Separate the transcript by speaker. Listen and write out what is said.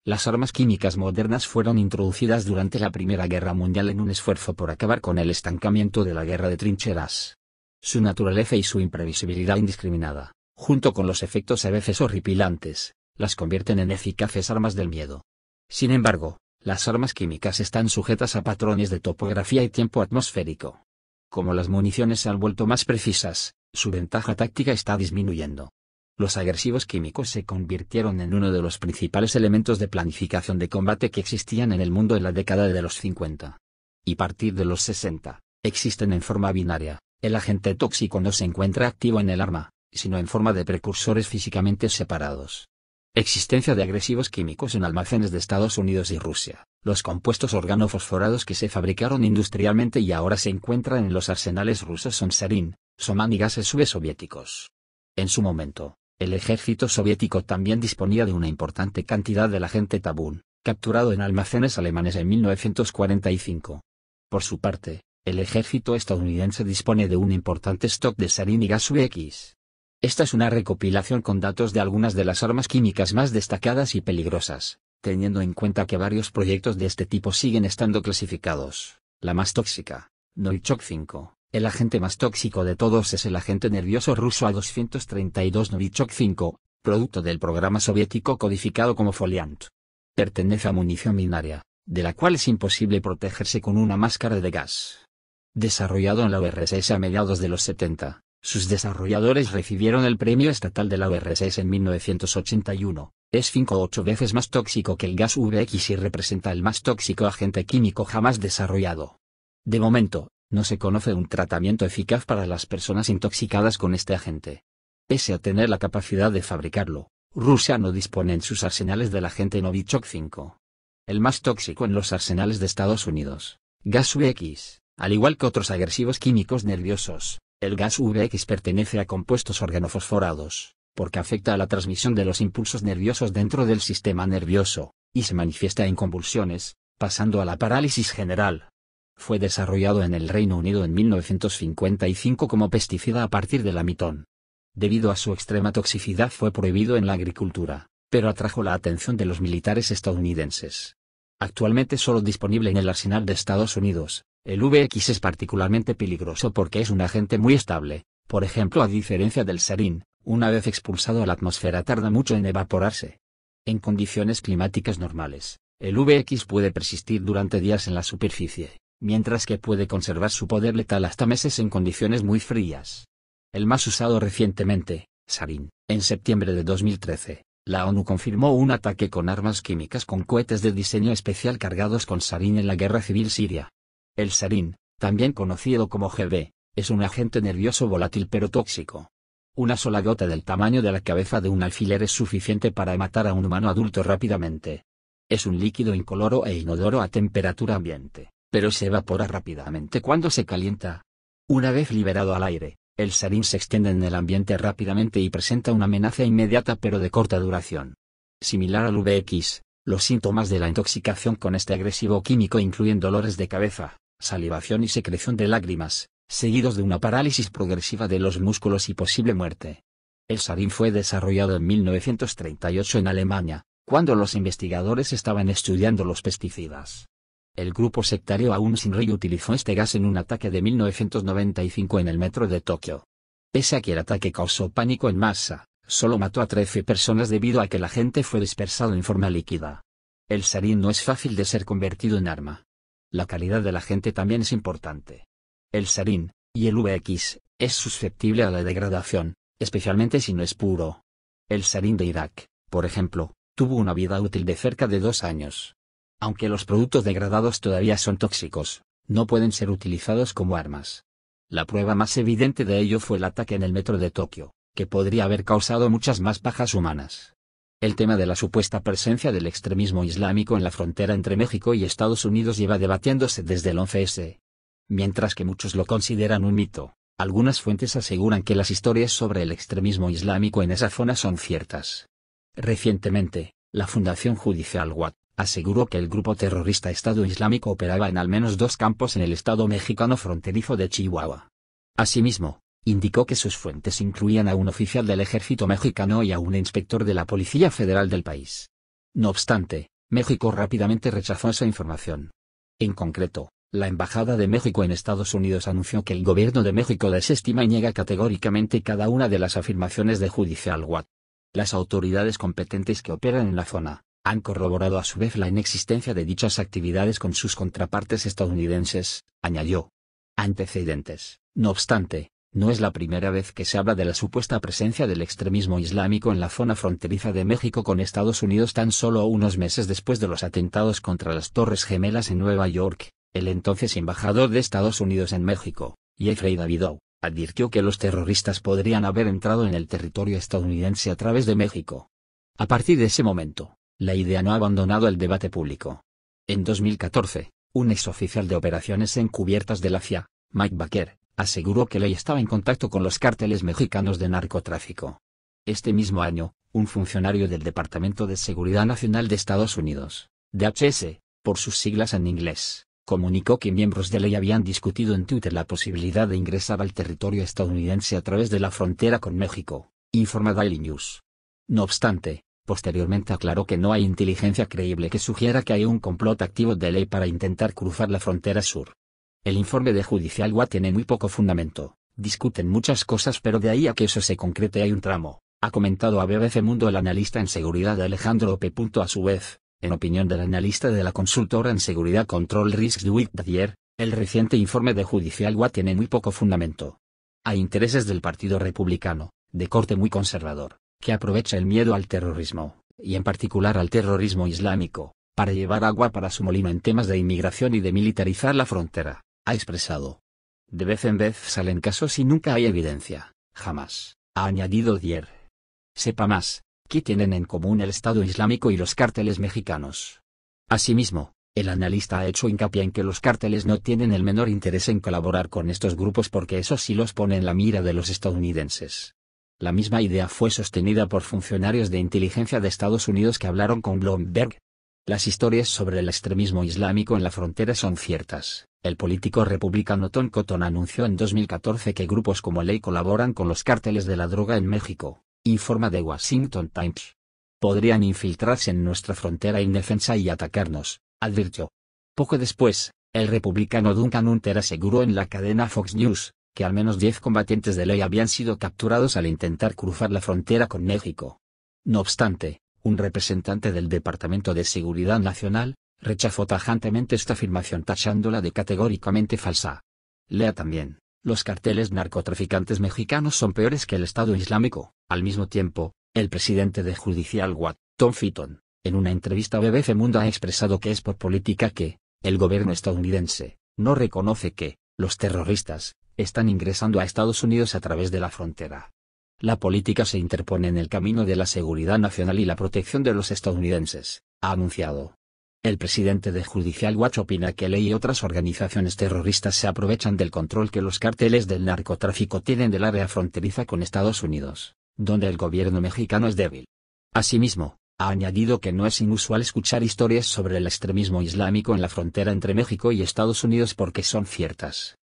Speaker 1: Las armas químicas modernas fueron introducidas durante la Primera Guerra Mundial en un esfuerzo por acabar con el estancamiento de la guerra de trincheras. Su naturaleza y su imprevisibilidad indiscriminada, junto con los efectos a veces horripilantes, las convierten en eficaces armas del miedo. Sin embargo, las armas químicas están sujetas a patrones de topografía y tiempo atmosférico. Como las municiones se han vuelto más precisas, su ventaja táctica está disminuyendo. Los agresivos químicos se convirtieron en uno de los principales elementos de planificación de combate que existían en el mundo en la década de los 50. Y a partir de los 60, existen en forma binaria. El agente tóxico no se encuentra activo en el arma, sino en forma de precursores físicamente separados. Existencia de agresivos químicos en almacenes de Estados Unidos y Rusia. Los compuestos organofosforados que se fabricaron industrialmente y ahora se encuentran en los arsenales rusos son sarín, soman y gases soviéticos. En su momento, el ejército soviético también disponía de una importante cantidad del agente tabún, capturado en almacenes alemanes en 1945. Por su parte, el ejército estadounidense dispone de un importante stock de sarín y gas UX. Esta es una recopilación con datos de algunas de las armas químicas más destacadas y peligrosas, teniendo en cuenta que varios proyectos de este tipo siguen estando clasificados. La más tóxica, Novichok 5. El agente más tóxico de todos es el agente nervioso ruso A-232 Novichok 5, producto del programa soviético codificado como Foliant. Pertenece a munición binaria, de la cual es imposible protegerse con una máscara de gas. Desarrollado en la URSS a mediados de los 70, sus desarrolladores recibieron el premio estatal de la URSS en 1981. Es 5 o 8 veces más tóxico que el gas VX y representa el más tóxico agente químico jamás desarrollado. De momento, no se conoce un tratamiento eficaz para las personas intoxicadas con este agente. Pese a tener la capacidad de fabricarlo, Rusia no dispone en sus arsenales del agente Novichok 5. El más tóxico en los arsenales de Estados Unidos, gas VX, al igual que otros agresivos químicos nerviosos, el gas VX pertenece a compuestos organofosforados, porque afecta a la transmisión de los impulsos nerviosos dentro del sistema nervioso, y se manifiesta en convulsiones, pasando a la parálisis general. Fue desarrollado en el Reino Unido en 1955 como pesticida a partir del amitón. Debido a su extrema toxicidad fue prohibido en la agricultura, pero atrajo la atención de los militares estadounidenses. Actualmente solo disponible en el arsenal de Estados Unidos, el VX es particularmente peligroso porque es un agente muy estable. Por ejemplo, a diferencia del sarín, una vez expulsado a la atmósfera tarda mucho en evaporarse. En condiciones climáticas normales, el VX puede persistir durante días en la superficie, mientras que puede conservar su poder letal hasta meses en condiciones muy frías. El más usado recientemente, sarín. En septiembre de 2013, la ONU confirmó un ataque con armas químicas con cohetes de diseño especial cargados con sarín en la guerra civil siria. El sarín, también conocido como GB, es un agente nervioso volátil pero tóxico. Una sola gota del tamaño de la cabeza de un alfiler es suficiente para matar a un humano adulto rápidamente. Es un líquido incoloro e inodoro a temperatura ambiente, pero se evapora rápidamente cuando se calienta. Una vez liberado al aire, el sarín se extiende en el ambiente rápidamente y presenta una amenaza inmediata pero de corta duración. Similar al VX, los síntomas de la intoxicación con este agresivo químico incluyen dolores de cabeza, salivación y secreción de lágrimas, seguidos de una parálisis progresiva de los músculos y posible muerte. El sarín fue desarrollado en 1938 en Alemania, cuando los investigadores estaban estudiando los pesticidas. El grupo sectario Aum Shinrei utilizó este gas en un ataque de 1995 en el metro de Tokio. Pese a que el ataque causó pánico en masa, solo mató a 13 personas debido a que el agente fue dispersado en forma líquida. El sarín no es fácil de ser convertido en arma. La calidad del agente también es importante. El sarín, y el VX, es susceptible a la degradación, especialmente si no es puro. El sarín de Irak, por ejemplo, tuvo una vida útil de cerca de 2 años. Aunque los productos degradados todavía son tóxicos, no pueden ser utilizados como armas. La prueba más evidente de ello fue el ataque en el metro de Tokio, que podría haber causado muchas más bajas humanas. El tema de la supuesta presencia del extremismo islámico en la frontera entre México y Estados Unidos lleva debatiéndose desde el 11S. Mientras que muchos lo consideran un mito, algunas fuentes aseguran que las historias sobre el extremismo islámico en esa zona son ciertas. Recientemente, la Fundación Judicial Watt aseguró que el grupo terrorista Estado Islámico operaba en al menos 2 campos en el estado mexicano fronterizo de Chihuahua. Asimismo, indicó que sus fuentes incluían a un oficial del ejército mexicano y a un inspector de la Policía Federal del país. No obstante, México rápidamente rechazó esa información. En concreto, la Embajada de México en Estados Unidos anunció que el gobierno de México desestima y niega categóricamente cada una de las afirmaciones de Judicial Watch. Las autoridades competentes que operan en la zona han corroborado a su vez la inexistencia de dichas actividades con sus contrapartes estadounidenses, añadió. Antecedentes. No obstante, no es la primera vez que se habla de la supuesta presencia del extremismo islámico en la zona fronteriza de México con Estados Unidos. Tan solo unos meses después de los atentados contra las Torres Gemelas en Nueva York, el entonces embajador de Estados Unidos en México, Jeffrey Davidow, advirtió que los terroristas podrían haber entrado en el territorio estadounidense a través de México. A partir de ese momento, la idea no ha abandonado el debate público. En 2014, un exoficial de operaciones encubiertas de la CIA, Mike Baker, aseguró que Ley estaba en contacto con los cárteles mexicanos de narcotráfico. Este mismo año, un funcionario del Departamento de Seguridad Nacional de Estados Unidos, DHS, por sus siglas en inglés, comunicó que miembros de Ley habían discutido en Twitter la posibilidad de ingresar al territorio estadounidense a través de la frontera con México, informa Daily News. No obstante, posteriormente aclaró que no hay inteligencia creíble que sugiera que hay un complot activo de Ley para intentar cruzar la frontera sur. El informe de Judicial Watch tiene muy poco fundamento, discuten muchas cosas pero de ahí a que eso se concrete hay un tramo, ha comentado a BBC Mundo el analista en seguridad Alejandro P. A su vez, en opinión del analista de la consultora en seguridad Control Risks Dwyer, el reciente informe de Judicial Watch tiene muy poco fundamento. Hay intereses del Partido Republicano, de corte muy conservador, que aprovecha el miedo al terrorismo, y en particular al terrorismo islámico, para llevar agua para su molino en temas de inmigración y de militarizar la frontera, ha expresado. De vez en vez salen casos y nunca hay evidencia, jamás, ha añadido Dwyer. Sepa más, ¿qué tienen en común el Estado Islámico y los cárteles mexicanos? Asimismo, el analista ha hecho hincapié en que los cárteles no tienen el menor interés en colaborar con estos grupos porque eso sí los pone en la mira de los estadounidenses. La misma idea fue sostenida por funcionarios de inteligencia de Estados Unidos que hablaron con Bloomberg. Las historias sobre el extremismo islámico en la frontera son ciertas. El político republicano Tom Cotton anunció en 2014 que grupos como Ley colaboran con los cárteles de la droga en México, informa The Washington Times. Podrían infiltrarse en nuestra frontera indefensa y atacarnos, advirtió. Poco después, el republicano Duncan Hunter aseguró en la cadena Fox News que al menos 10 combatientes de Ley habían sido capturados al intentar cruzar la frontera con México. No obstante, un representante del Departamento de Seguridad Nacional rechazó tajantemente esta afirmación tachándola de categóricamente falsa. Lea también, los carteles narcotraficantes mexicanos son peores que el Estado Islámico. Al mismo tiempo, el presidente de Judicial Watch, Tom Fitton, en una entrevista a BBC Mundo ha expresado que es por política que, el gobierno estadounidense, no reconoce que, los terroristas, están ingresando a Estados Unidos a través de la frontera. La política se interpone en el camino de la seguridad nacional y la protección de los estadounidenses, ha anunciado. El presidente de Judicial Watch opina que Ley y otras organizaciones terroristas se aprovechan del control que los cárteles del narcotráfico tienen del área fronteriza con Estados Unidos, donde el gobierno mexicano es débil. Asimismo, ha añadido que no es inusual escuchar historias sobre el extremismo islámico en la frontera entre México y Estados Unidos porque son ciertas.